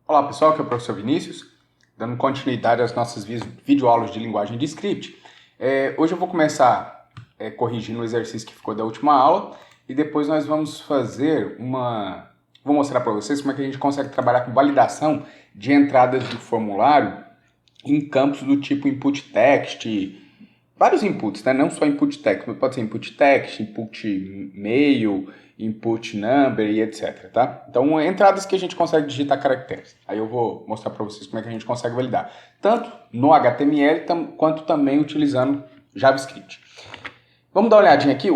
Olá pessoal, aqui é o professor Vinícius, dando continuidade às nossas videoaulas de linguagem de script. Hoje eu vou começar corrigindo o exercício que ficou da última aula e depois nós vamos fazer Vou mostrar para vocês como é que a gente consegue trabalhar com validação de entradas do formulário em campos do tipo input text, vários inputs, né? Não só input text, mas pode ser input text, input mail, input number e etc, tá? Então, entradas que a gente consegue digitar caracteres. Aí eu vou mostrar para vocês como é que a gente consegue validar. Tanto no HTML, quanto também utilizando JavaScript. Vamos dar uma olhadinha aqui.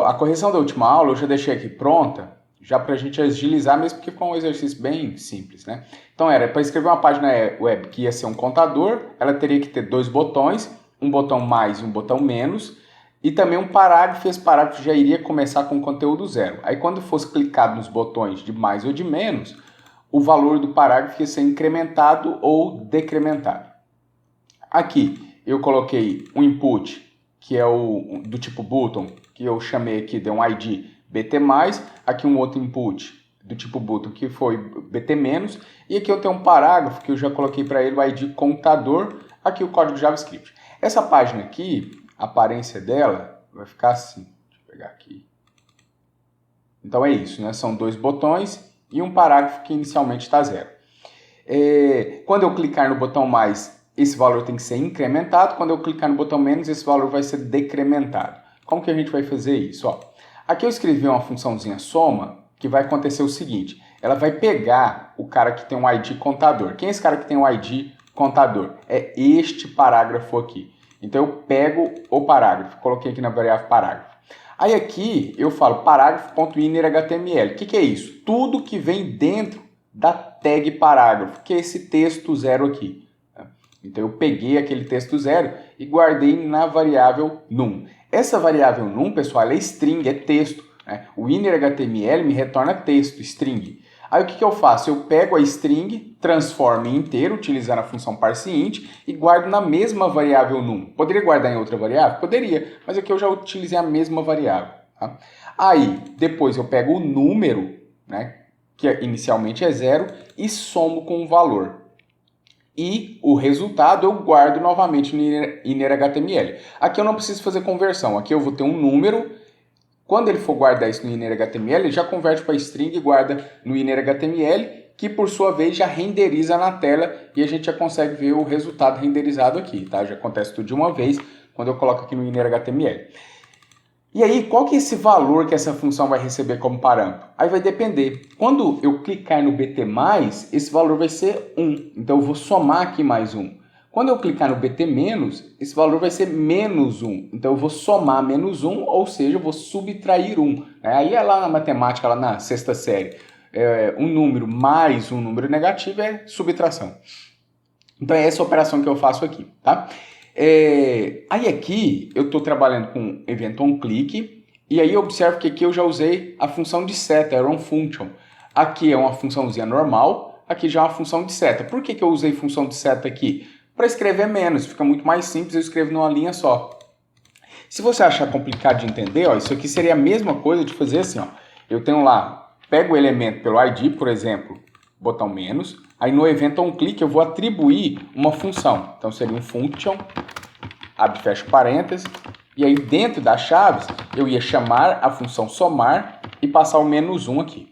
A correção da última aula eu já deixei aqui pronta, já para a gente agilizar, mesmo porque ficou um exercício bem simples, né? Então, era para escrever uma página web que ia ser um contador, ela teria que ter dois botões, um botão mais e um botão menos, e também um parágrafo, e esse parágrafo já iria começar com conteúdo zero. Aí quando fosse clicado nos botões de mais ou de menos, o valor do parágrafo ia ser incrementado ou decrementado. Aqui eu coloquei um input, que é do tipo button, que eu chamei aqui de um ID BT+, aqui um outro input do tipo button, que foi BT-, e aqui eu tenho um parágrafo que eu já coloquei para ele o ID contador, aqui o código JavaScript. Essa página aqui, a aparência dela vai ficar assim. Deixa eu pegar aqui. Então é isso, né? São dois botões e um parágrafo que inicialmente está zero. Quando eu clicar no botão mais, esse valor tem que ser incrementado. Quando eu clicar no botão menos, esse valor vai ser decrementado. Como que a gente vai fazer isso? Ó, aqui eu escrevi uma funçãozinha soma, que vai acontecer o seguinte. Ela vai pegar o cara que tem um ID contador. Quem é esse cara que tem um ID contador? É este parágrafo aqui. Então eu pego o parágrafo, coloquei aqui na variável parágrafo. Aí aqui eu falo parágrafo.innerHTML. O que é isso? Tudo que vem dentro da tag parágrafo, que é esse texto zero aqui. Então eu peguei aquele texto zero e guardei na variável num. Essa variável num, pessoal, é string, é texto. O innerHTML me retorna texto, string. Aí o que eu faço? Eu pego a string, transformo em inteiro, utilizando a função parseInt, e guardo na mesma variável num. Poderia guardar em outra variável? Poderia, mas aqui eu já utilizei a mesma variável. Tá? Aí, depois eu pego o número, né, que inicialmente é 0, e somo com o valor. E o resultado eu guardo novamente no innerHTML. Aqui eu não preciso fazer conversão, aqui eu vou ter um número. Quando ele for guardar isso no innerHTML, ele já converte para string e guarda no innerHTML, que por sua vez já renderiza na tela e a gente já consegue ver o resultado renderizado aqui, tá? Já acontece tudo de uma vez quando eu coloco aqui no innerHTML. E aí, qual que é esse valor que essa função vai receber como parâmetro? Aí vai depender. Quando eu clicar no BT+, esse valor vai ser 1. Então eu vou somar aqui mais 1. Quando eu clicar no BT-, esse valor vai ser menos 1. Então eu vou somar menos 1, ou seja, eu vou subtrair 1. Aí é lá na matemática, lá na sexta série. Um número mais um número negativo é subtração. Então é essa operação que eu faço aqui, tá? Aí aqui eu estou trabalhando com event onClick, e aí observo que aqui eu já usei a função de seta, era um function. Aqui é uma funçãozinha normal, aqui já é uma função de seta. Por que eu usei função de seta aqui? Para escrever menos, fica muito mais simples, eu escrevo numa linha só. Se você achar complicado de entender, ó, isso aqui seria a mesma coisa de fazer assim, ó. Eu tenho lá, pego o elemento pelo ID, por exemplo, botão menos, aí no event onClick eu vou atribuir uma função. Então seria um function, abre e fecha parênteses, e aí dentro das chaves eu ia chamar a função somar e passar o menos 1 aqui.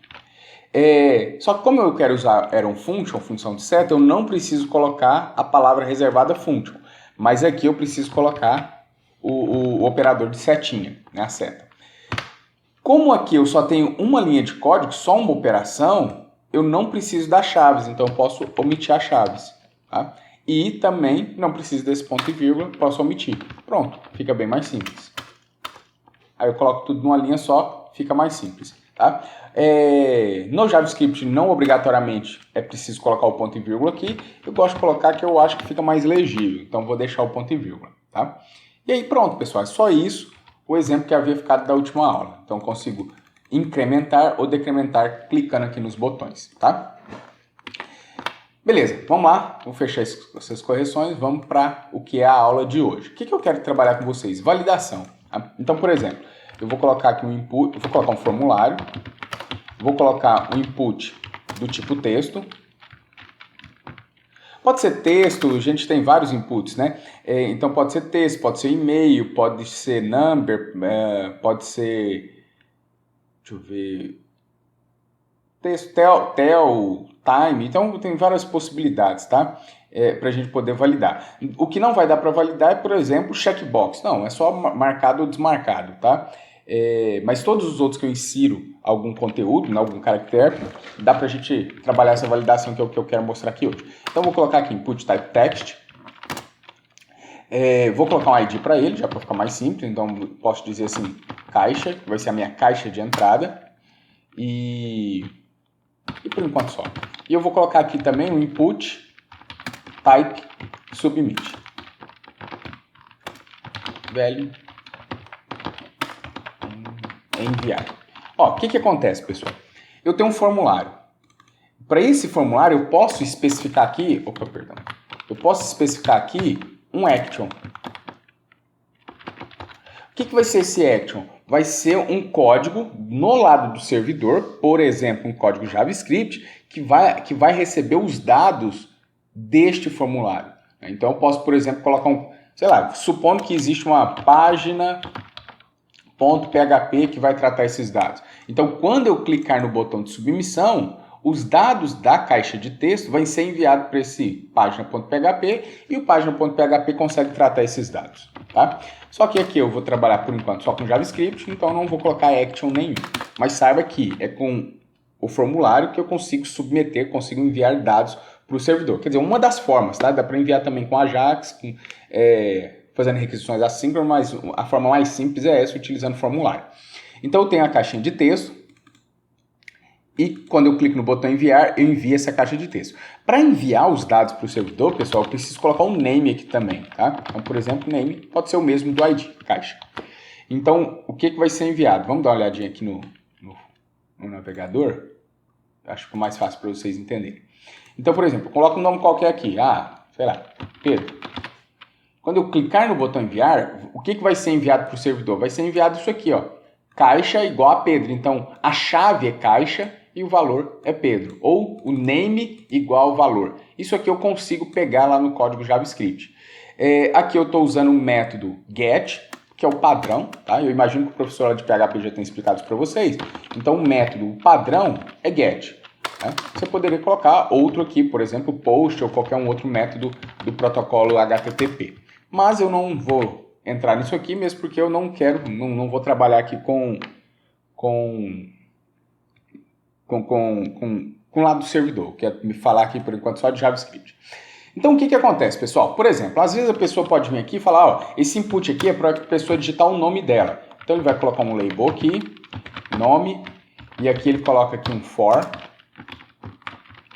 Só que como eu quero usar era um function, função de seta, eu não preciso colocar a palavra reservada function. Mas aqui eu preciso colocar o operador de setinha, né, a seta. Como aqui eu só tenho uma linha de código, só uma operação, eu não preciso das chaves, então eu posso omitir as chaves. Tá? E também não preciso desse ponto e vírgula, posso omitir. Pronto, fica bem mais simples. Aí eu coloco tudo numa linha só, fica mais simples. Tá? No JavaScript não obrigatoriamente é preciso colocar o ponto e vírgula aqui. Eu gosto de colocar que eu acho que fica mais legível. Então vou deixar o ponto e vírgula. Tá? E aí pronto, pessoal. É só isso o exemplo que havia ficado da última aula. Então eu consigo incrementar ou decrementar clicando aqui nos botões. Tá? Beleza, vamos lá. Vou fechar essas correções. Vamos para o que é a aula de hoje. O que eu quero trabalhar com vocês? Validação. Tá? Então, por exemplo, eu vou colocar aqui um input, vou colocar um formulário, vou colocar um input do tipo texto, Pode ser texto, a gente tem vários inputs, né? Então pode ser texto, pode ser e-mail, pode ser number, pode ser, deixa eu ver, texto, tel, time, então tem várias possibilidades, tá? Para a gente poder validar. O que não vai dar para validar é, por exemplo, checkbox. Não, é só marcado ou desmarcado, tá? Mas todos os outros que eu insiro algum conteúdo, né, algum caractere, dá para a gente trabalhar essa validação que é o que eu quero mostrar aqui hoje. Então vou colocar aqui input type text. Vou colocar um ID para ele, já para ficar mais simples. Então posso dizer assim, caixa, que vai ser a minha caixa de entrada. E por enquanto só. E eu vou colocar aqui também o input type submit. Velho enviar. Ó, o que acontece, pessoal? Eu tenho um formulário. Para esse formulário eu posso especificar aqui, eu posso especificar aqui um action. O que vai ser esse action? Vai ser um código no lado do servidor, por exemplo, um código JavaScript, que vai receber os dados deste formulário. Então eu posso, por exemplo, colocar supondo que existe uma página .php que vai tratar esses dados. Então, quando eu clicar no botão de submissão, os dados da caixa de texto vão ser enviados para esse página.php e o página.php consegue tratar esses dados, tá? Só que aqui eu vou trabalhar por enquanto só com JavaScript, então não vou colocar action nenhum. Mas saiba que é com o formulário que eu consigo submeter, consigo enviar dados para o servidor. Quer dizer, uma das formas, tá? Dá para enviar também com Ajax, fazendo requisições assíncronas, mas a forma mais simples é essa, utilizando formulário. Então eu tenho a caixinha de texto e quando eu clico no botão enviar, eu envio essa caixa de texto. Para enviar os dados para o servidor, pessoal, eu preciso colocar um name aqui também, tá? Então, por exemplo, name pode ser o mesmo do ID, caixa. Então, o que vai ser enviado? Vamos dar uma olhadinha aqui no navegador. Acho que é mais fácil para vocês entenderem. Então, por exemplo, eu coloco um nome qualquer aqui. Sei lá, Pedro. Quando eu clicar no botão enviar, o que vai ser enviado para o servidor? Vai ser enviado isso aqui, ó, caixa igual a Pedro. Então, a chave é caixa e o valor é Pedro. Ou o name igual ao valor. Isso aqui eu consigo pegar lá no código JavaScript. Aqui eu estou usando o método get, que é o padrão, tá? Eu imagino que o professor lá de PHP já tenha explicado isso para vocês. Então, o método padrão é get. Tá? Você poderia colocar outro aqui, por exemplo, post ou qualquer um outro método do protocolo HTTP. Mas eu não vou entrar nisso aqui, mesmo porque eu não quero, não vou trabalhar aqui com o lado do servidor. Quero me falar aqui por enquanto só de JavaScript. Então o que acontece, pessoal? Por exemplo, às vezes a pessoa pode vir aqui e falar, ó, esse input aqui é para a pessoa digitar o nome dela. Então ele vai colocar um label aqui, nome, e aqui ele coloca aqui um for.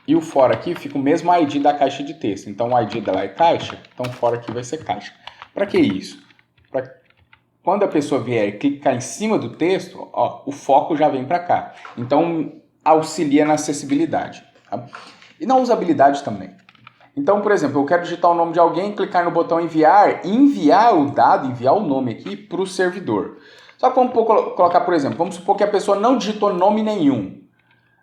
E o for aqui fica o mesmo ID da caixa de texto. Então o ID dela é caixa, então o for aqui vai ser caixa. Para que isso? Para quando a pessoa vier clicar em cima do texto, ó, o foco já vem para cá. Então auxilia na acessibilidade. Tá? E na usabilidade também. Então, por exemplo, eu quero digitar o nome de alguém, clicar no botão enviar e enviar o dado, enviar o nome aqui para o servidor. Só que vamos colocar, por exemplo, vamos supor que a pessoa não digitou nome nenhum.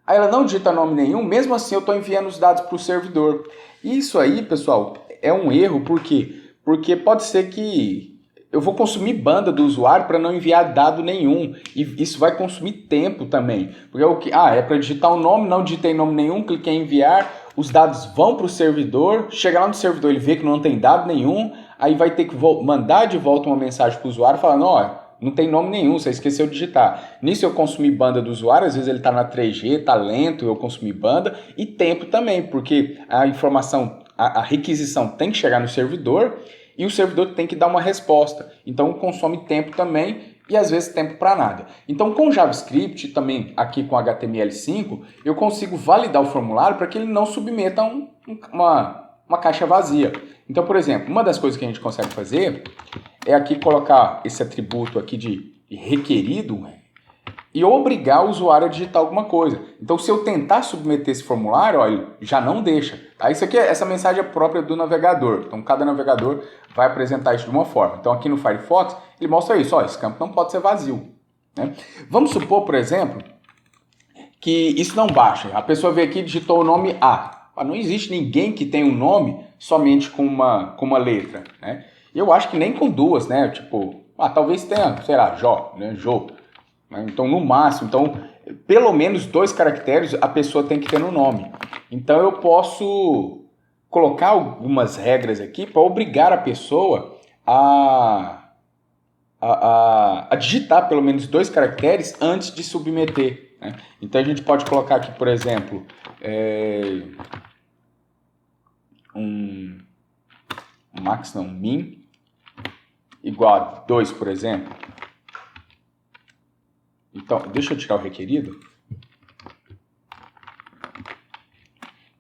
Aí ela não digita nome nenhum, mesmo assim eu estou enviando os dados para o servidor. Isso aí, pessoal, é um erro, por quê? Porque pode ser que eu vou consumir banda do usuário para não enviar dado nenhum. E isso vai consumir tempo também. Porque é para digitar o nome, não digitei nome nenhum, cliquei em enviar, os dados vão para o servidor, chega lá no servidor, ele vê que não tem dado nenhum, aí vai ter que mandar de volta uma mensagem para o usuário falando, ó, não tem nome nenhum, você esqueceu de digitar. Nisso eu consumi banda do usuário, às vezes ele está na 3G, está lento, eu consumi banda, e tempo também, porque a informação, a requisição tem que chegar no servidor e o servidor tem que dar uma resposta. Então consome tempo também e às vezes tempo para nada. Então com JavaScript, também aqui com HTML5, eu consigo validar o formulário para que ele não submeta uma caixa vazia. Então, por exemplo, uma das coisas que a gente consegue fazer é aqui colocar esse atributo aqui de requerido e obrigar o usuário a digitar alguma coisa. Então, se eu tentar submeter esse formulário, ó, ele já não deixa. Tá? Essa mensagem é própria do navegador. Então, cada navegador vai apresentar isso de uma forma. Então, aqui no Firefox, ele mostra isso. Ó, esse campo não pode ser vazio. Né? Vamos supor, por exemplo, que isso não baixa. A pessoa veio aqui e digitou o nome A. Não existe ninguém que tenha um nome somente com uma letra, né? Eu acho que nem com duas, né? Tipo, talvez tenha, sei lá, Jó, né? Jô. Né? Então, no máximo, pelo menos 2 caracteres a pessoa tem que ter no nome. Então, eu posso colocar algumas regras aqui para obrigar a pessoa a digitar pelo menos 2 caracteres antes de submeter, né? Então, a gente pode colocar aqui, por exemplo, min igual a 2, por exemplo. Então, deixa eu tirar o requerido.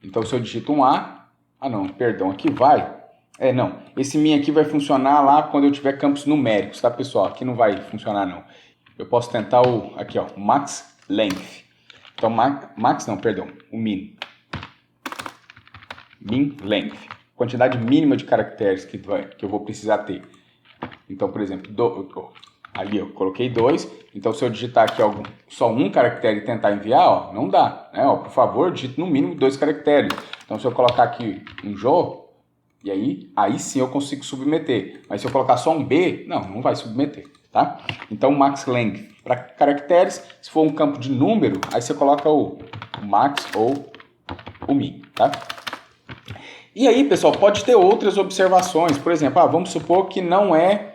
Então, se eu digito um A... aqui vai... não. Esse min aqui vai funcionar lá quando eu tiver campos numéricos, tá, pessoal? Aqui não vai funcionar, não. Eu posso tentar o max length. Então, o min. Min length. Quantidade mínima de caracteres que eu vou precisar ter. Então, por exemplo, ali eu coloquei 2. Então, se eu digitar aqui só um caractere e tentar enviar, não dá. Né? Por favor, digite no mínimo 2 caracteres. Então, se eu colocar aqui um Jô, e aí sim eu consigo submeter. Mas se eu colocar só um B, não vai submeter. Tá? Então, max length para caracteres. Se for um campo de número, aí você coloca o max ou o min. Tá? E aí, pessoal, pode ter outras observações. Por exemplo, vamos supor que não é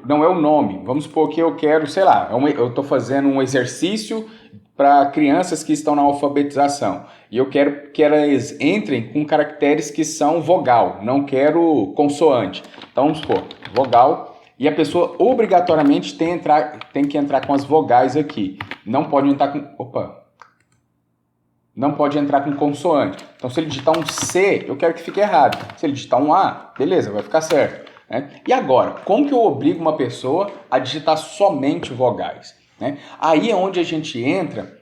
não é o nome. Vamos supor que eu quero, sei lá, eu estou fazendo um exercício para crianças que estão na alfabetização. E eu quero que elas entrem com caracteres que são vogal, não quero consoante. Então, vamos supor, vogal, e a pessoa obrigatoriamente tem que entrar com as vogais aqui. Não pode entrar com... Não pode entrar com consoante. Então, se ele digitar um C, eu quero que fique errado. Se ele digitar um A, beleza, vai ficar certo. Né? E agora, como que eu obrigo uma pessoa a digitar somente vogais? Né? Aí é onde a gente entra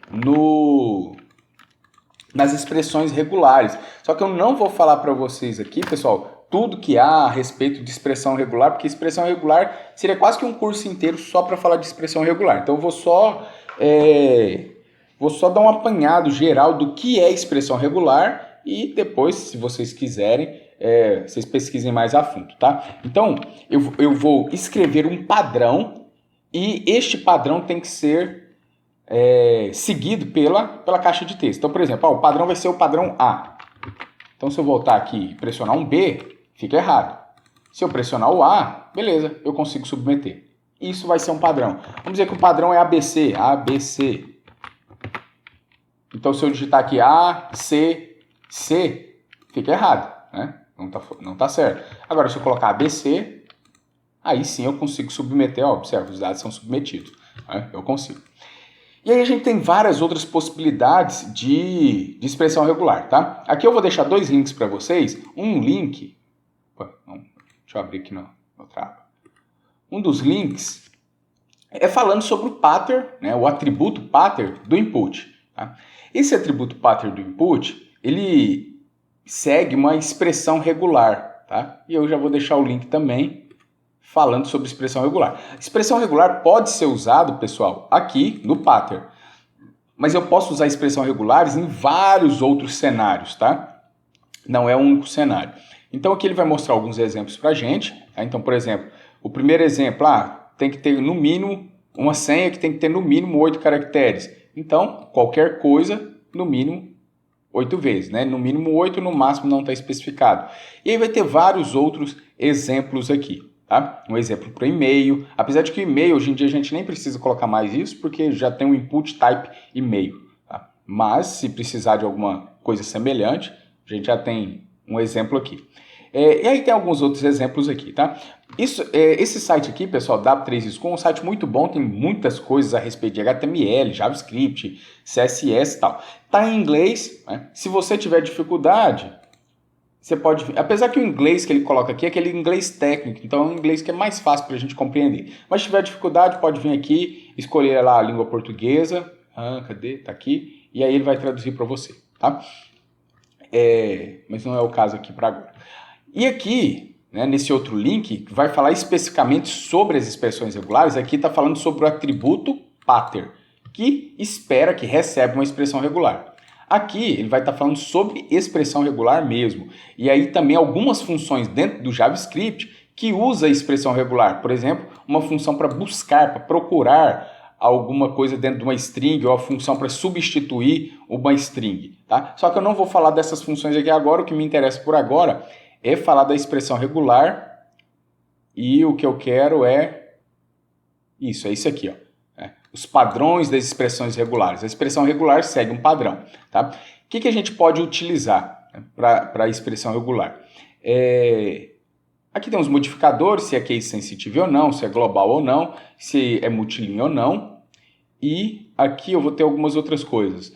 nas expressões regulares. Só que eu não vou falar para vocês aqui, pessoal, tudo que há a respeito de expressão regular, porque expressão regular seria quase que um curso inteiro só para falar de expressão regular. Então, eu vou só dar um apanhado geral do que é expressão regular e depois, se vocês quiserem, vocês pesquisem mais a fundo, tá? Então, eu vou escrever um padrão e este padrão tem que ser seguido pela caixa de texto. Então, por exemplo, o padrão vai ser o padrão A. Então, se eu voltar aqui e pressionar um B, fica errado. Se eu pressionar o A, beleza, eu consigo submeter. Isso vai ser um padrão. Vamos dizer que o padrão é ABC, ABC. Então, se eu digitar aqui A, C, C, fica errado, né? Não tá certo. Agora, se eu colocar ABC, aí sim eu consigo submeter. Observa, os dados são submetidos. Né? Eu consigo. E aí a gente tem várias outras possibilidades de expressão regular, tá? Aqui eu vou deixar 2 links para vocês. Um link... deixa eu abrir aqui no trava. Um dos links é falando sobre o pattern, né? O atributo pattern do input. Tá? Esse atributo pattern do input, ele segue uma expressão regular, tá? E eu já vou deixar o link também falando sobre expressão regular. Expressão regular pode ser usado, pessoal, aqui no pattern. Mas eu posso usar expressão regulares em vários outros cenários, tá? Não é um único cenário. Então aqui ele vai mostrar alguns exemplos pra gente. Tá? Então, por exemplo, o primeiro exemplo, tem que ter no mínimo uma senha que tem que ter no mínimo 8 caracteres. Então, qualquer coisa, no mínimo 8 vezes, né? No mínimo 8, no máximo não está especificado. E aí vai ter vários outros exemplos aqui, tá? Um exemplo para e-mail. Apesar de que e-mail, hoje em dia, a gente nem precisa colocar mais isso, porque já tem um input type e-mail. Tá? Mas, se precisar de alguma coisa semelhante, a gente já tem um exemplo aqui. E aí tem alguns outros exemplos aqui, tá? Esse site aqui, pessoal, W3School, é um site muito bom, tem muitas coisas a respeito de HTML, JavaScript, CSS e tal. Tá em inglês, né? Se você tiver dificuldade, você pode... Apesar que o inglês que ele coloca aqui é aquele inglês técnico, então é um inglês que é mais fácil para a gente compreender. Mas se tiver dificuldade, pode vir aqui, escolher lá a língua portuguesa, cadê? Tá aqui, e aí ele vai traduzir para você, tá? Mas não é o caso aqui para agora. E aqui, né, nesse outro link, que vai falar especificamente sobre as expressões regulares, aqui está falando sobre o atributo pattern, que espera, que recebe uma expressão regular. Aqui ele vai estar falando sobre expressão regular mesmo. E aí também algumas funções dentro do JavaScript que usa a expressão regular. Por exemplo, uma função para buscar, para procurar alguma coisa dentro de uma string, ou a função para substituir uma string. Tá? Só que eu não vou falar dessas funções aqui agora, o que me interessa por agora é falar da expressão regular. E o que eu quero é isso aqui, ó. Os padrões das expressões regulares. A expressão regular segue um padrão. Tá? O que a gente pode utilizar para a expressão regular? Aqui tem os modificadores, se é case sensitive ou não, se é global ou não, se é multilinha ou não. E aqui eu vou ter algumas outras coisas.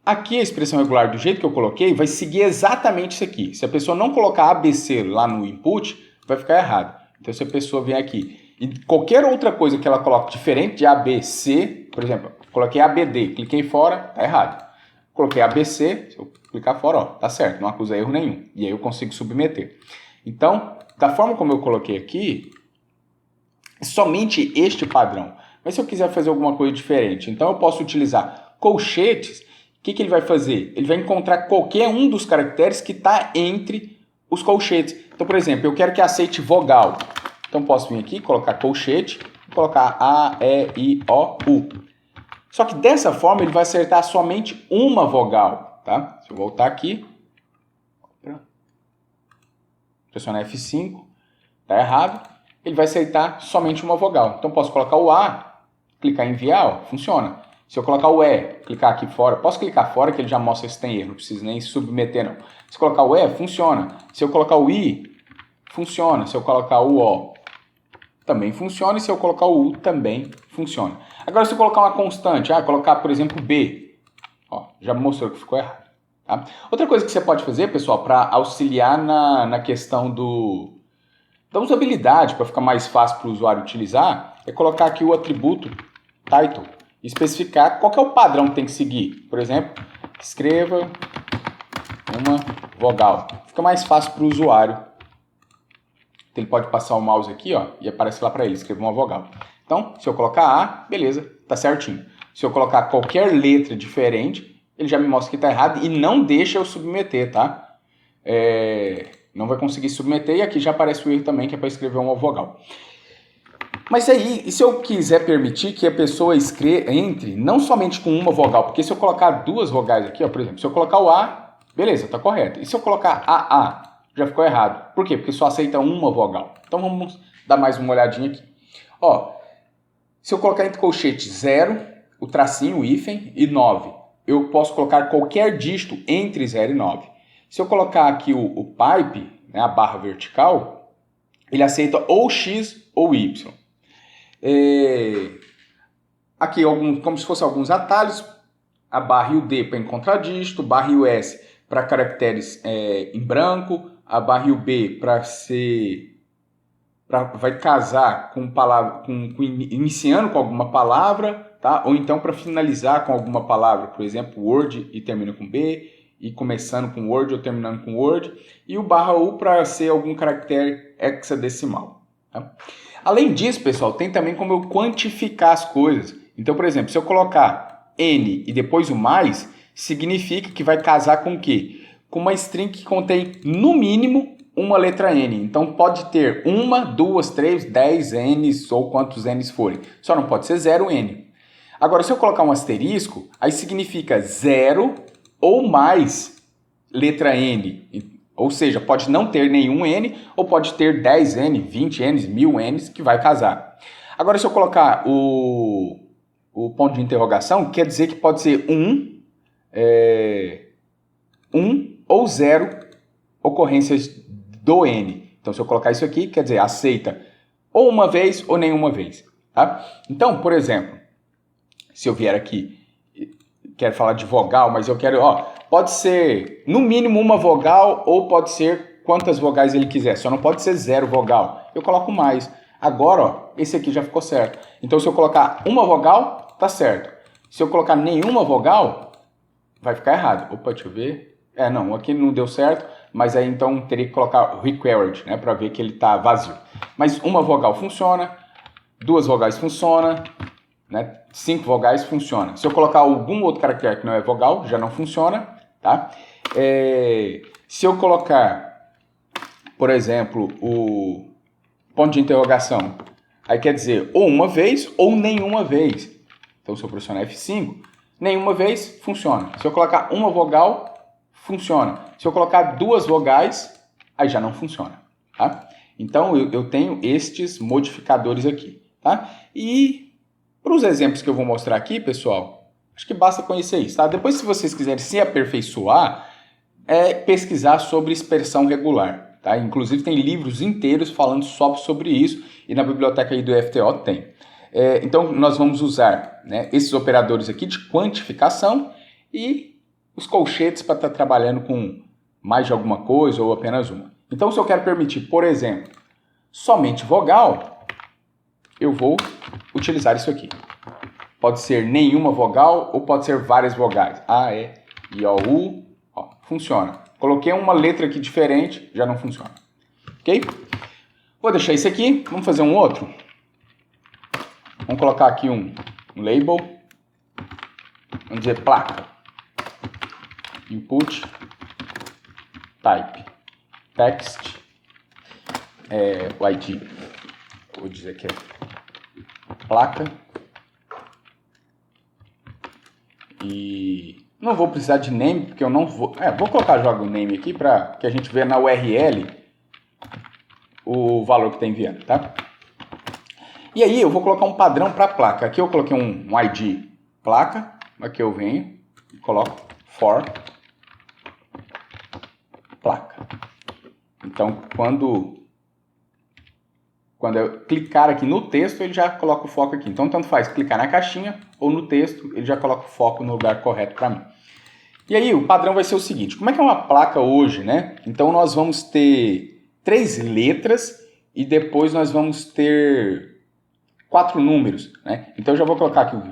Aqui a expressão regular, do jeito que eu coloquei, vai seguir exatamente isso aqui. Se a pessoa não colocar ABC lá no input, vai ficar errado. Então, se a pessoa vier aqui e qualquer outra coisa que ela coloque diferente de ABC, por exemplo, coloquei ABD, cliquei fora, tá errado. Coloquei ABC, se eu clicar fora, ó, tá certo, não acusa erro nenhum. E aí eu consigo submeter. Então, da forma como eu coloquei aqui, é somente este padrão. Mas se eu quiser fazer alguma coisa diferente, então eu posso utilizar colchetes. O que ele vai fazer? Ele vai encontrar qualquer um dos caracteres que está entre os colchetes. Então, por exemplo, eu quero que aceite vogal. Então, posso vir aqui, colocar colchete, colocar A, E, I, O, U. Só que dessa forma ele vai acertar somente uma vogal. Tá? Se eu voltar aqui, pressionar F5, está errado. Ele vai acertar somente uma vogal. Então, posso colocar o A, clicar em enviar, ó, funciona. Se eu colocar o E, clicar aqui fora, posso clicar fora que ele já mostra se tem erro, não preciso nem submeter não. Se eu colocar o E, funciona. Se eu colocar o I, funciona. Se eu colocar o O, também funciona. E se eu colocar o U, também funciona. Agora, se eu colocar uma constante, colocar, por exemplo, B, ó, já mostrou que ficou errado. Tá? Outra coisa que você pode fazer, pessoal, para auxiliar na questão da usabilidade, para ficar mais fácil para o usuário utilizar, é colocar aqui o atributo title. Especificar qual que é o padrão que tem que seguir. Por exemplo, escreva uma vogal. Fica mais fácil para o usuário. Ele pode passar o mouse aqui, ó, e aparece lá para ele, escreva uma vogal. Então, se eu colocar A, beleza, tá certinho. Se eu colocar qualquer letra diferente, ele já me mostra que tá errado e não deixa eu submeter, tá? Não vai conseguir submeter e aqui já aparece o erro também, que é para escrever uma vogal. Mas aí, e se eu quiser permitir que a pessoa entre não somente com uma vogal, porque se eu colocar duas vogais aqui, ó, por exemplo, se eu colocar o A, beleza, tá correto. E se eu colocar AA, já ficou errado. Por quê? Porque só aceita uma vogal. Então vamos dar mais uma olhadinha aqui. Ó, se eu colocar entre colchete 0, o tracinho, o hífen, e 9, eu posso colocar qualquer dígito entre 0 e 9. Se eu colocar aqui o pipe, né, a barra vertical, ele aceita ou X ou Y. Aqui como se fossem alguns atalhos, a barra e o D para encontrar dígito, barra e o S para caracteres em branco, a barra e o B vai casar com palavra, iniciando com alguma palavra, tá? Ou então para finalizar com alguma palavra, por exemplo, Word e termina com B, e começando com Word ou terminando com Word, e o barra U para ser algum caractere hexadecimal. Tá? Além disso, pessoal, tem também como eu quantificar as coisas. Então, por exemplo, se eu colocar N e depois o mais, significa que vai casar com o quê? Com uma string que contém, no mínimo, uma letra N. Então, pode ter 1, 2, 3, 10 N's ou quantos N's forem. Só não pode ser 0 N. Agora, se eu colocar um asterisco, aí significa 0 ou mais letra N. Ou seja, pode não ter nenhum N, ou pode ter 10 N, 20 N's, 1000 N's, que vai casar. Agora, se eu colocar o ponto de interrogação, quer dizer que pode ser 1 ou 0 ocorrências do N. Então, se eu colocar isso aqui, quer dizer, aceita ou uma vez ou nenhuma vez. Tá? Então, por exemplo, se eu vier aqui, quero falar de vogal, mas eu quero, pode ser no mínimo uma vogal ou pode ser quantas vogais ele quiser, só não pode ser 0 vogal. Eu coloco mais. Agora, esse aqui já ficou certo. Então, se eu colocar uma vogal, tá certo. Se eu colocar nenhuma vogal, vai ficar errado. Opa, deixa eu ver. Não, aqui não deu certo, mas aí então teria que colocar required, né, para ver que ele tá vazio. Mas uma vogal funciona, 2 vogais funciona, né, 5 vogais funciona. Se eu colocar algum outro caractere que não é vogal, já não funciona. tá? Se eu colocar, por exemplo, o ponto de interrogação, aí quer dizer ou uma vez ou nenhuma vez. Então, se eu pressionar F5, nenhuma vez, funciona. Se eu colocar uma vogal, funciona. Se eu colocar duas vogais, aí já não funciona, tá? Então, eu tenho estes modificadores aqui, tá? E para os exemplos que eu vou mostrar aqui, pessoal, acho que basta conhecer isso, tá? Depois, se vocês quiserem se aperfeiçoar, pesquisar sobre expressão regular, tá? Inclusive, tem livros inteiros falando só sobre isso e na biblioteca aí do FTO tem. Então, nós vamos usar, né, esses operadores aqui de quantificação e os colchetes para estar trabalhando com mais de alguma coisa ou apenas uma. Então, se eu quero permitir, por exemplo, somente vogal, eu vou utilizar isso aqui. Pode ser nenhuma vogal ou pode ser várias vogais. A, E, I, O, U. Ó, funciona. Coloquei uma letra aqui diferente, já não funciona. Ok? Vou deixar isso aqui. Vamos fazer um outro. Vamos colocar aqui um label. Vamos dizer placa. Input. Type. Text. O ID. Vou dizer que é placa. E não vou precisar de name, porque eu não vou... vou colocar jogo name aqui para que a gente veja na URL o valor que está enviando, tá? E aí eu vou colocar um padrão para a placa. Aqui eu coloquei um ID placa. Aqui eu venho e coloco for placa. Então, quando eu clicar aqui no texto, ele já coloca o foco aqui. Então, tanto faz clicar na caixinha ou no texto, ele já coloca o foco no lugar correto para mim. E aí, o padrão vai ser o seguinte. Como é que é uma placa hoje, né? Então, nós vamos ter 3 letras e depois nós vamos ter 4 números, né? Então, eu já vou colocar aqui o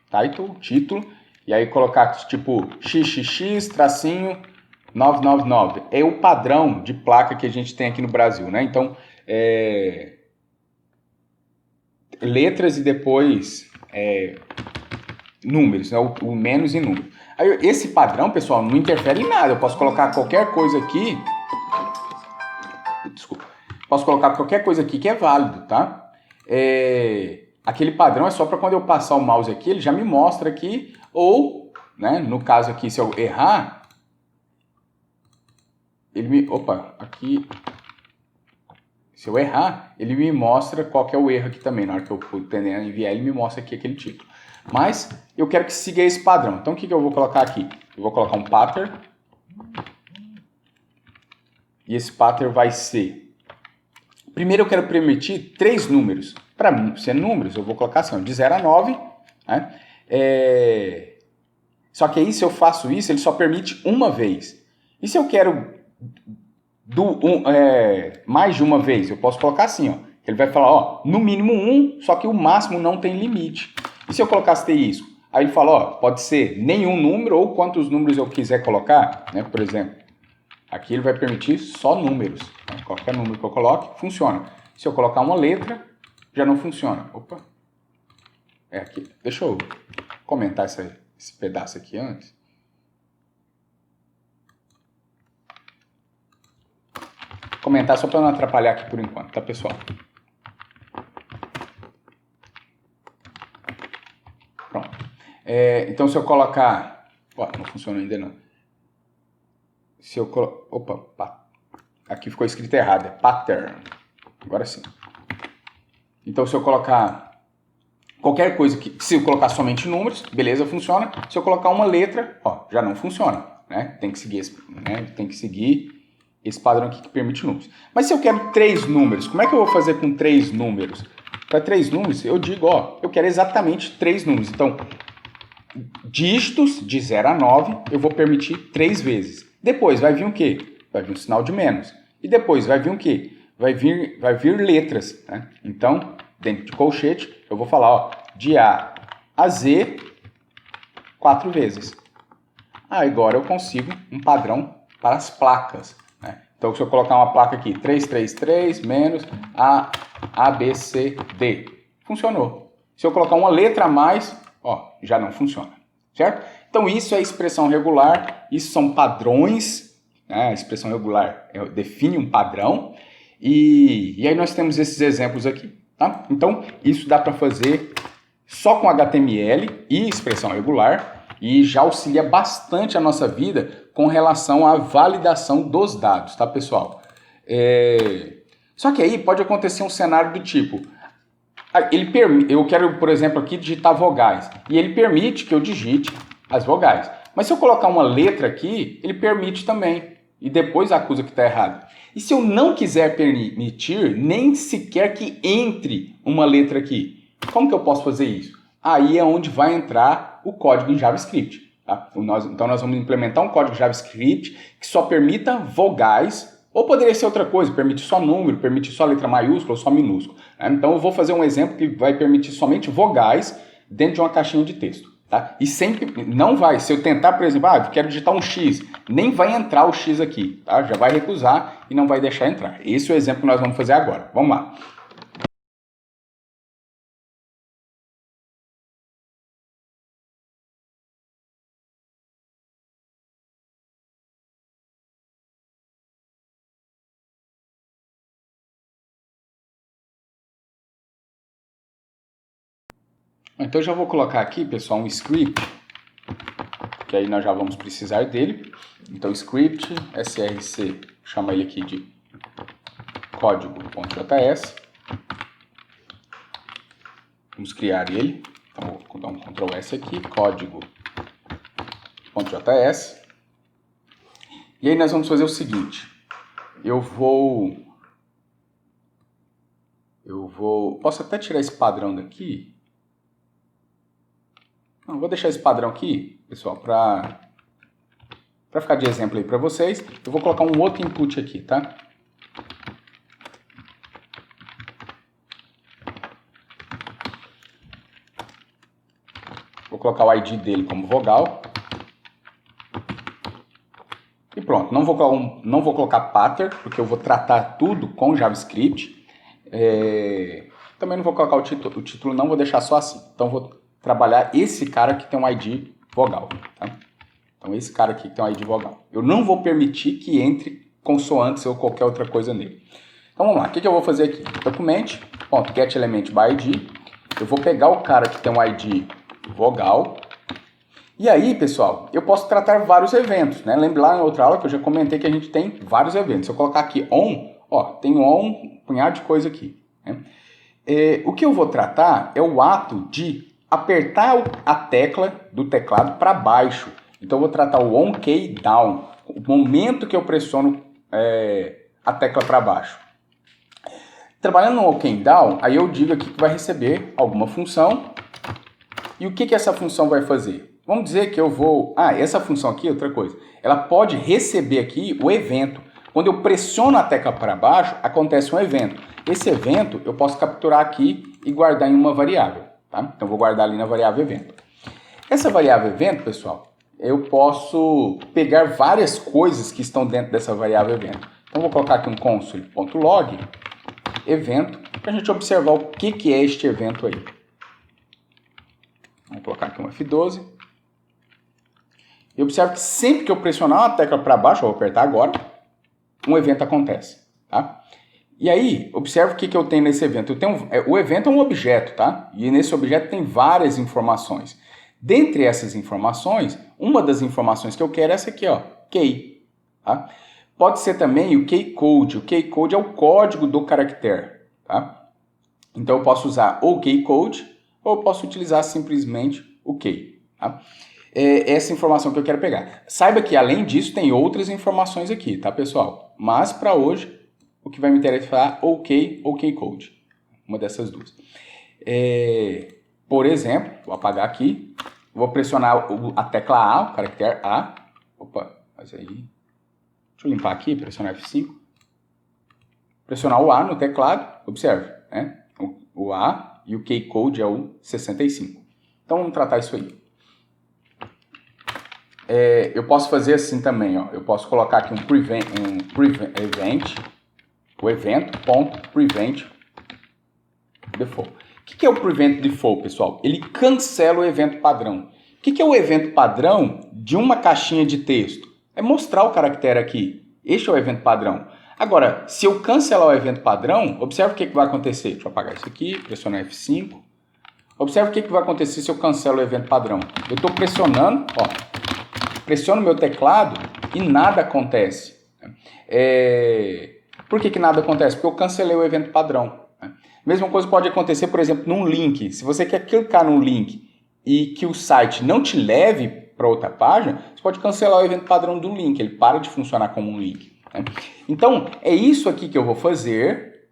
title, título, e aí colocar tipo xxx, tracinho, 999. É o padrão de placa que a gente tem aqui no Brasil, né? Então, letras e depois números, né? O menos e número. Aí, esse padrão, pessoal, não interfere em nada. Eu posso colocar qualquer coisa aqui. Desculpa. Posso colocar qualquer coisa aqui que é válido, tá? Aquele padrão é só para quando eu passar o mouse aqui, ele já me mostra aqui. Ou, né, no caso aqui, se eu errar, ele me... Opa, aqui... Se eu errar, ele me mostra qual que é o erro aqui também. Na hora que eu for tender a enviar, ele me mostra aqui aquele título. Mas eu quero que siga esse padrão. Então, o que eu vou colocar aqui? Eu vou colocar um pattern. E esse pattern vai ser... Primeiro eu quero permitir 3 números. Para ser números, eu vou colocar assim, de 0 a 9. Né? Só que aí, se eu faço isso, ele só permite uma vez. E se eu quero... mais de uma vez, eu posso colocar assim, ó. Ele vai falar, ó, no mínimo 1, só que o máximo não tem limite. E se eu colocar asterisco? Aí ele fala, ó, pode ser nenhum número ou quantos números eu quiser colocar, né? Por exemplo, aqui ele vai permitir só números. Né? Qualquer número que eu coloque, funciona. Se eu colocar uma letra, já não funciona. Opa. Aqui. Deixa eu comentar esse pedaço aqui antes. Comentar só para não atrapalhar aqui por enquanto, tá, pessoal? Pronto. Então, se eu colocar... não funciona ainda não. Se eu colocar... Opa, aqui ficou escrito errado. É pattern. Agora sim. Então, se eu colocar qualquer coisa que... Se eu colocar somente números, beleza, funciona. Se eu colocar uma letra, já não funciona. Né? Tem que seguir esse padrão aqui que permite números. Mas se eu quero 3 números, como é que eu vou fazer com 3 números? Para 3 números, eu digo, eu quero exatamente 3 números. Então, dígitos de 0 a 9, eu vou permitir 3 vezes. Depois vai vir o quê? Vai vir um sinal de menos. E depois vai vir o quê? Vai vir letras. Né? Então, dentro de colchete, eu vou falar, de A a Z, 4 vezes. Agora eu consigo um padrão para as placas. Então, se eu colocar uma placa aqui, 333 menos A, B, C, D, funcionou. Se eu colocar uma letra a mais, já não funciona, certo? Então isso é expressão regular, isso são padrões, né? A expressão regular define um padrão, e aí nós temos esses exemplos aqui, tá? Então isso dá para fazer só com HTML e expressão regular, e já auxilia bastante a nossa vida com relação à validação dos dados, tá, pessoal? Só que aí pode acontecer um cenário do tipo, eu quero, por exemplo, aqui digitar vogais, e ele permite que eu digite as vogais. Mas se eu colocar uma letra aqui, ele permite também, e depois acusa que está errado. E se eu não quiser permitir, nem sequer que entre uma letra aqui, como que eu posso fazer isso? Aí é onde vai entrar o código em JavaScript. Tá? Então nós vamos implementar um código JavaScript que só permita vogais, ou poderia ser outra coisa, permitir só número, permitir só letra maiúscula ou só minúscula. Né? Então eu vou fazer um exemplo que vai permitir somente vogais dentro de uma caixinha de texto. Tá? E sempre, não vai, se eu tentar, por exemplo, eu quero digitar um X, nem vai entrar o X aqui, tá? Já vai recusar e não vai deixar entrar. Esse é o exemplo que nós vamos fazer agora. Vamos lá. Então já vou colocar aqui, pessoal, um script, que aí nós já vamos precisar dele. Então script, src, chama ele aqui de código.js. Vamos criar ele. Então vou dar um Ctrl S aqui, código.js. E aí nós vamos fazer o seguinte, posso até tirar esse padrão daqui. Não, vou deixar esse padrão aqui, pessoal, para ficar de exemplo aí para vocês. Eu vou colocar um outro input aqui, tá? Vou colocar o ID dele como vogal. E pronto, não vou colocar pattern, porque eu vou tratar tudo com JavaScript. Também não vou colocar o título não vou deixar só assim. Então vou trabalhar esse cara que tem um ID vogal. Tá? Então esse cara aqui que tem um ID vogal. Eu não vou permitir que entre consoantes ou qualquer outra coisa nele. Então vamos lá, o que eu vou fazer aqui? Document.getElementById. Eu vou pegar o cara que tem um ID vogal. E aí, pessoal, eu posso tratar vários eventos, né? Lembra lá na outra aula que eu já comentei que a gente tem vários eventos. Se eu colocar aqui on, tem on, um punhado de coisa aqui. Né? O que eu vou tratar é o ato de apertar a tecla do teclado para baixo. Então eu vou tratar o on key down, o momento que eu pressiono a tecla para baixo. Trabalhando no on key down, aí eu digo aqui que vai receber alguma função. E o que essa função vai fazer? Vamos dizer que eu vou... essa função aqui, outra coisa. Ela pode receber aqui o evento. Quando eu pressiono a tecla para baixo, acontece um evento. Esse evento eu posso capturar aqui e guardar em uma variável. Tá? Então, eu vou guardar ali na variável evento. Essa variável evento, pessoal, eu posso pegar várias coisas que estão dentro dessa variável evento. Então, vou colocar aqui um console.log evento, para a gente observar o que é este evento aí. Vamos colocar aqui um F12. E observe que sempre que eu pressionar uma tecla para baixo, eu vou apertar agora, um evento acontece. Tá? E aí, observe o que eu tenho nesse evento. O evento é um objeto, tá? E nesse objeto tem várias informações. Dentre essas informações, uma das informações que eu quero é essa aqui, key. Tá? Pode ser também o keycode. O keycode é o código do caractere. Tá? Então eu posso usar ou keycode, ou eu posso utilizar simplesmente o key. Tá? Essa informação que eu quero pegar. Saiba que além disso tem outras informações aqui, tá, pessoal? Mas para hoje, o que vai me interessar é o key ou keycode. Uma dessas duas. Por exemplo, vou apagar aqui. Vou pressionar a tecla A, o caractere A. Opa, mas aí... Deixa eu limpar aqui, pressionar F5. Pressionar o A no teclado, observe, né? O A e o keycode é o 65. Então vamos tratar isso aí. Eu posso fazer assim também, eu posso colocar aqui um event, o evento.prevent default. O que é o prevent default, pessoal? Ele cancela o evento padrão. O que é o evento padrão de uma caixinha de texto? É mostrar o caractere aqui. Este é o evento padrão. Agora, se eu cancelar o evento padrão, observe o que vai acontecer. Deixa eu apagar isso aqui, pressionar F5. Observe o que vai acontecer se eu cancelo o evento padrão. Eu estou pressionando, ó, pressiono meu teclado e nada acontece. Por que nada acontece? Porque eu cancelei o evento padrão. Mesma coisa pode acontecer, por exemplo, num link. Se você quer clicar num link e que o site não te leve para outra página, você pode cancelar o evento padrão do link. Ele para de funcionar como um link. Então, é isso aqui que eu vou fazer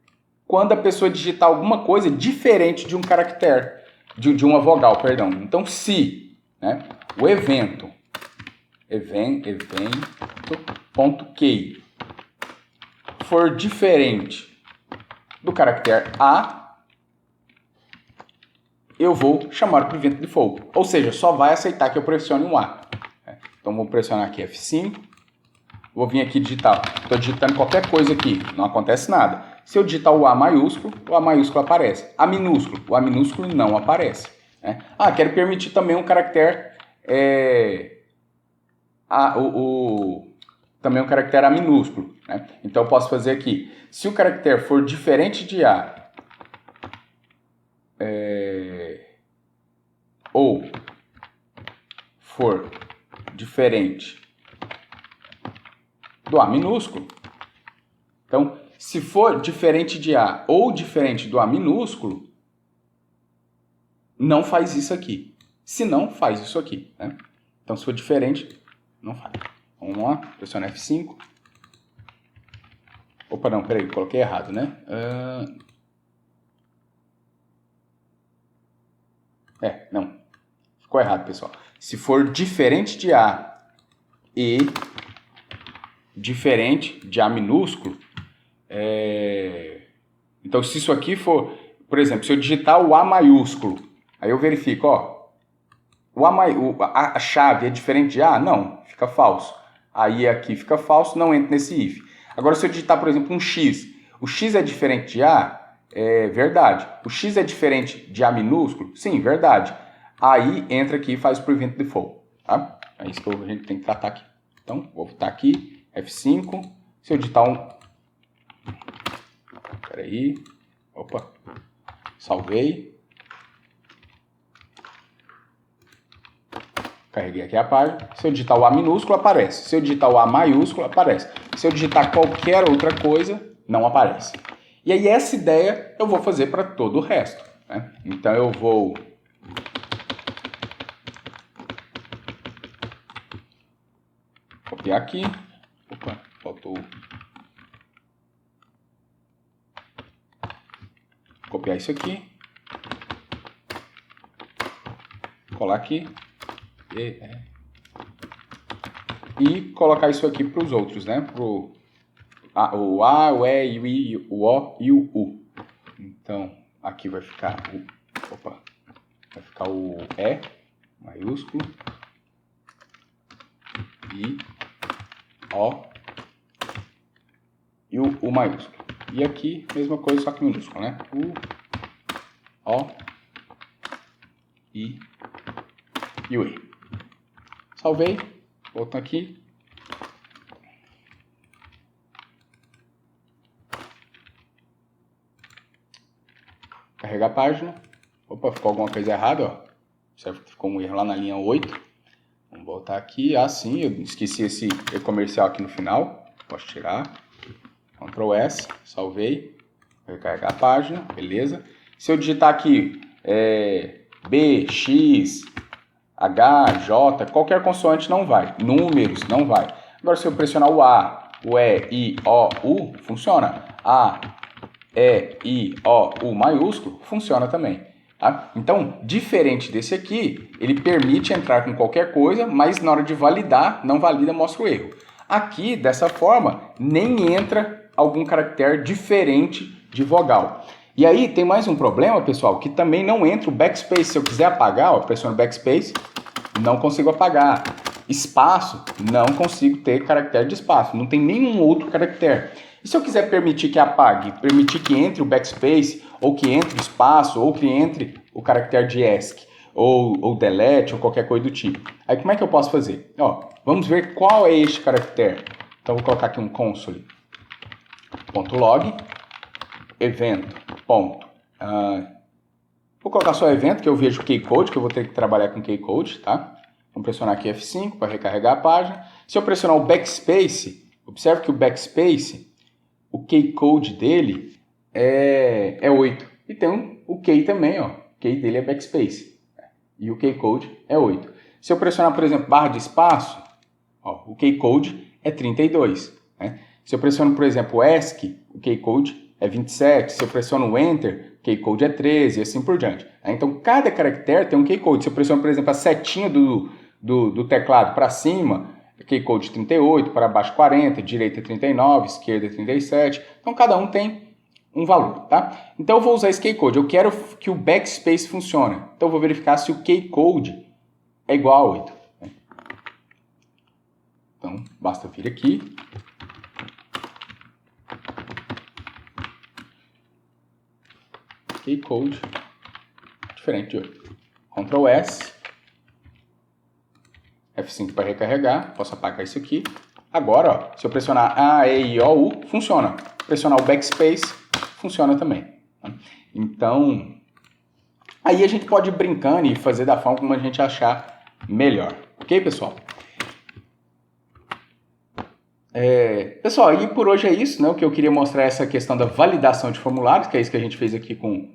quando a pessoa digitar alguma coisa diferente de um caractere. De uma vogal, perdão. Então, se o evento.key for diferente do caractere A, eu vou chamar para o evento default. Ou seja, só vai aceitar que eu pressione um A. Então, vou pressionar aqui F5. Vou vir aqui digitar. Estou digitando qualquer coisa aqui. Não acontece nada. Se eu digitar o A maiúsculo aparece. A minúsculo, o A minúsculo não aparece. Quero permitir também um caractere, também um caractere A minúsculo. Então eu posso fazer aqui. Se o caractere for diferente de A, ou for diferente do A minúsculo, então, se for diferente de A ou diferente do A minúsculo, não faz isso aqui. Se não, faz isso aqui. Então, se for diferente, não faz. Vamos lá, pressiona F5. Opa, não, peraí, coloquei errado, né? Não. Ficou errado, pessoal. Se for diferente de A e diferente de A minúsculo, então, se isso aqui por exemplo, se eu digitar o A maiúsculo, aí eu verifico, ó, a chave é diferente de A? Não, fica falso. Aí aqui fica falso, não entra nesse if. Agora, se eu digitar, por exemplo, um X, o X é diferente de A? É verdade. O X é diferente de A minúsculo? Sim, verdade. Aí entra aqui e faz o prevent default. Tá? É isso que a gente tem que tratar aqui. Então, vou voltar aqui, F5. Se eu digitar um... Peraí. Opa. Salvei. Carreguei aqui a página. Se eu digitar o A minúsculo, aparece. Se eu digitar o A maiúsculo, aparece. Se eu digitar qualquer outra coisa, não aparece. E aí essa ideia eu vou fazer para todo o resto. Então eu vou... copiar aqui. Opa, faltou... copiar isso aqui. Colar aqui. E colocar isso aqui para os outros, né? O A, o E, o I, o O e o U. Então, aqui vai ficar o E maiúsculo, I, O e o U maiúsculo. E aqui, mesma coisa, só que minúsculo, né? U, O, I e o E. Salvei, volto aqui. Carregar a página. Opa, ficou alguma coisa errada, ó. Observe que ficou um erro lá na linha 8. Vamos voltar aqui. Sim, eu esqueci esse comercial aqui no final. Posso tirar. Ctrl S, salvei. Vou recarregar a página, beleza. Se eu digitar aqui B, X, H, J, qualquer consoante não vai. Números não vai. Agora, se eu pressionar o A, o E, I, O, U, funciona. A, E, I, O, U maiúsculo, funciona também. Tá? Então, diferente desse aqui, ele permite entrar com qualquer coisa, mas na hora de validar, não valida, mostra o erro. Aqui, dessa forma, nem entra algum caractere diferente de vogal. E aí tem mais um problema, pessoal, que também não entra o backspace. Se eu quiser apagar, ó, pressiono backspace, não consigo apagar. Espaço, não consigo ter caractere de espaço. Não tem nenhum outro caractere. E se eu quiser permitir que apague, permitir que entre o backspace, ou que entre o espaço, ou que entre o caractere de ESC? ou delete, ou qualquer coisa do tipo. Aí como é que eu posso fazer? Ó, vamos ver qual é este caractere. Então vou colocar aqui um console.log, evento. Vou colocar só evento, que eu vejo keycode, que eu vou ter que trabalhar com keycode, tá? Vamos pressionar aqui F5 para recarregar a página. Se eu pressionar o backspace, observe que o backspace, o keycode dele é 8. E tem o key também, ó. O key dele é backspace. E o keycode é 8. Se eu pressionar, por exemplo, barra de espaço, ó, o keycode é 32. Né? Se eu pressiono, por exemplo, ESC, o keycode é 27. Se eu pressiono o Enter, o keycode é 13 e assim por diante. Então, cada caractere tem um keycode. Se eu pressiono, por exemplo, a setinha do teclado para cima, keycode 38, para baixo 40, direita 39, esquerda 37. Então, cada um tem um valor, tá? Então, eu vou usar esse keycode. Eu quero que o backspace funcione. Então, eu vou verificar se o keycode é igual a 8. Então, basta vir aqui. Keycode diferente de 8. Ctrl S. F5 para recarregar. Posso apagar isso aqui. Agora, ó, se eu pressionar A, E, I, O, U, funciona. Pressionar o backspace, funciona também. Então, aí a gente pode ir brincando e fazer da forma como a gente achar melhor. Ok, pessoal? Pessoal, e por hoje é isso, né? O que eu queria mostrar é essa questão da validação de formulários, que é isso que a gente fez aqui com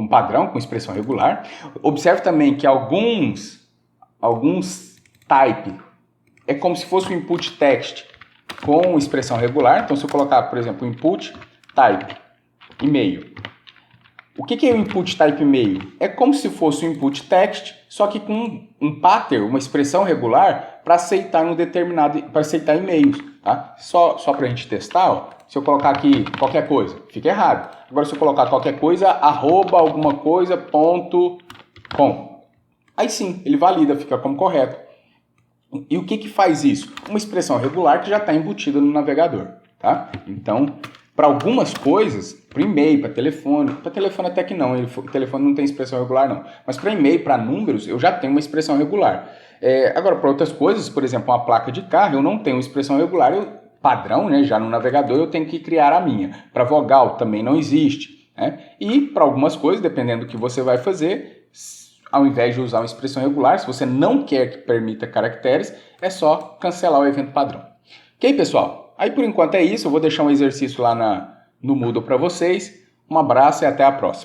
padrão, com expressão regular. Observe também que alguns type é como se fosse um input text com expressão regular. Então, se eu colocar, por exemplo, input type e-mail. O que é o input type e-mail? É como se fosse um input text, só que com um pattern, uma expressão regular para aceitar para aceitar e-mails, tá? Só para a gente testar, ó, se eu colocar aqui qualquer coisa, fica errado. Agora, se eu colocar qualquer coisa, @alguma-coisa.com, aí sim, ele valida, fica como correto. E o que faz isso? Uma expressão regular que já está embutida no navegador, tá? Então, para algumas coisas, para e-mail, para telefone até que não, o telefone não tem expressão regular não, mas para e-mail, para números, eu já tenho uma expressão regular. Agora, para outras coisas, por exemplo, uma placa de carro, eu não tenho expressão regular, padrão, né, já no navegador eu tenho que criar a minha. Para vogal também não existe. Né? E para algumas coisas, dependendo do que você vai fazer, ao invés de usar uma expressão regular, se você não quer que permita caracteres, é só cancelar o evento padrão. Ok, pessoal? Aí por enquanto é isso, eu vou deixar um exercício lá no Moodle para vocês. Um abraço e até a próxima.